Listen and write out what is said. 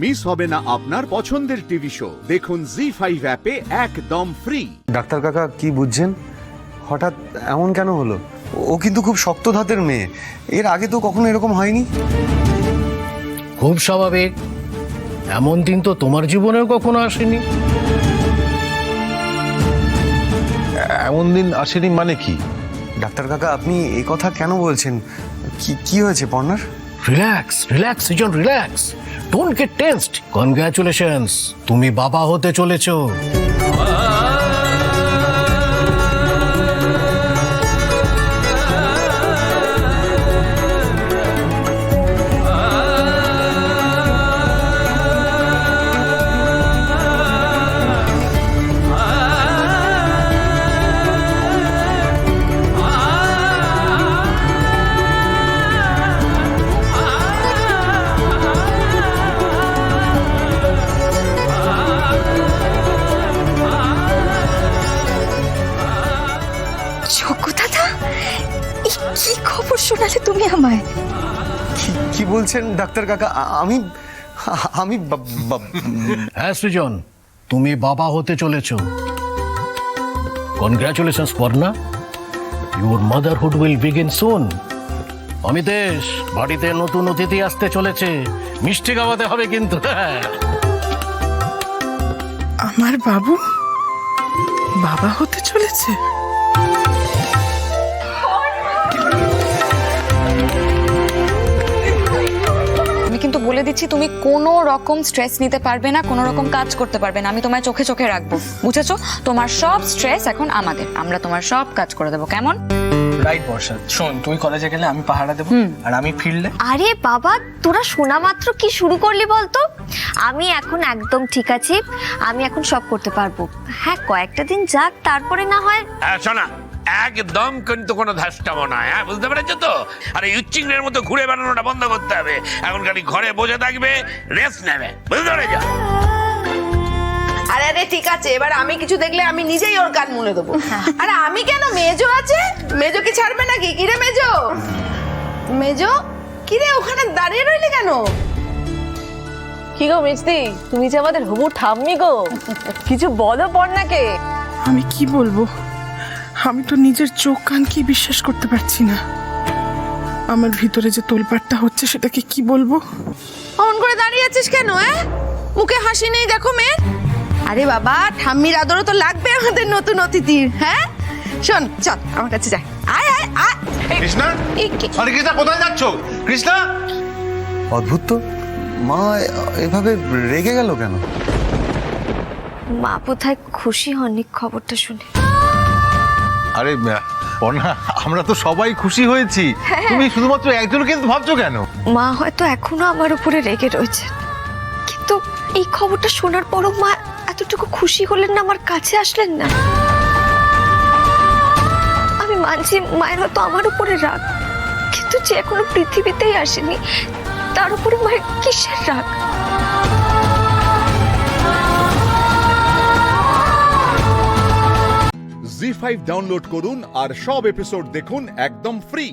Miss হবে না আপনার পছন্দের টিভি শো। দেখুন জি5 অ্যাপে একদম ফ্রি। ডাক্তার কাকা কি বুঝছেন? হঠাৎ এমন কেন হলো? ও কিন্তু খুব শক্ত ধাতের মেয়ে, এর আগে তো কখনো এরকম হয়নি। খুব স্বাভাবিক, এমন দিন তো তোমার জীবনেও কখনো আসেনি। এমন দিন আসেনি মানে কি? ডাক্তার কাকা আপনি এই কথা কেন বলছেন? কি হয়েছে পর্ণার? Relax relax Sujan, relax, don't get tensed. Congratulations, তুমি বাবা হতে চলেছো। কি খবর শোনালে তুমি আমায়? কি বলছেন ডাক্তার কাকা? আমি আমি হ্যাঁ সুজন, তুমি বাবা হতে চলেছো। Congratulations Parna, your motherhood will begin soon. Amitesh, বাড়িতে নতুন অতিথি আসতে চলেছে, মিষ্টি খাওয়াতে হবে কিন্তু। আমার বাবু বাবা হতে চলেছে? আমি কিন্তু বলে দিচ্ছি, তুমি কোনো রকম স্ট্রেস নিতে পারবে না, কোনো রকম কাজ করতে পারবে না। আমি তোমায় চোখে চোখে রাখবো, বুঝেছো? তোমার সব স্ট্রেস এখন আমাদের, আমরা তোমার সব কাজ করে দেবো, কেমন? রাইট বর্ষা, শোন, তুই কলেজে গেলে আমি পাহারা দেবো, আর আমি ফিরলে। আরে বাবা, তোরা শোনা মাত্র কি শুরু করলি বলতো? আমি এখন একদম ঠিক আছি, আমি এখন সব করতে পারবো। হ্যাঁ, কয়েকটা দিন যাক, তারপরে না হয়। শোনা, একদম কিন্তু কোনো ধাস্তামো না, হ্যাঁ, বুঝতে পেরেছো তো? আর এই উচ্চিংড়ের মতো ঘুরে বেড়ানোটা বন্ধ করতে হবে। এখন খালি ঘরে বসে থাকবে, রেস্ট নেবে, বুঝতে পেরেছো? আরে আরে ঠিক আছে, এবার আমি কিছু দেখলে আমি নিজেই ওর কান মুলে দেবো। আরে আমি কেন, মেজো আছে, মেজো কি ছাড়বে নাকি? কিরে মেজো, মেজো কিরে ওখানে দাঁড়িয়ে রইলি কেন? কি গো মিষ্টি, তুমি যে আমাদের হবু ঠাম্মি গো, কিছু বলো পর্ণাকে। আমি কি বলবো, আমি তো নিজের চোখ কান কি বিশ্বাস করতে পারছি না। আমার ভিতরে যে তোলপাটটা হচ্ছে সেটাকে কি বলবো। অমন করে দাঁড়িয়ে আছিস কেন? মুখে হাসি নেই দেখো মেয়ের। আরে বাবা, ঠাম্মির আদরও তো লাগবে আমাদের নতুন অতিথির। হ্যাঁ শোন, চল আমার কাছে যাই। আয় আয় আয়। কৃষ্ণা, আরে কৃষ্ণা কোথায় যাচ্ছ? কৃষ্ণা! অদ্ভুত তো, মা এভাবে রেগে গেল কেন? মা বোধহয় খুশি হননি খবরটা শুনে। আরে পর্ণা, আমরা তো সবাই খুশি হয়েছি, তুমি শুধুমাত্র একজনকে কিন্তু ভাবছো কেন? মা হয়তো এখনো আমার উপরে রেগে রয়েছে, কিন্তু এই খবরটা শোনার পরও মা এতটুকু খুশি হলেন না, আমার কাছে আসলেন না। আমি মানছি মায়ের হয়তো আমার উপরে রাগ, কিন্তু যে এখনো পৃথিবীতেই আসেনি তার উপরে মায়ের কিসের রাগ? জি5 ডাউনলোড করুন আর সব এপিসোড দেখুন একদম ফ্রি।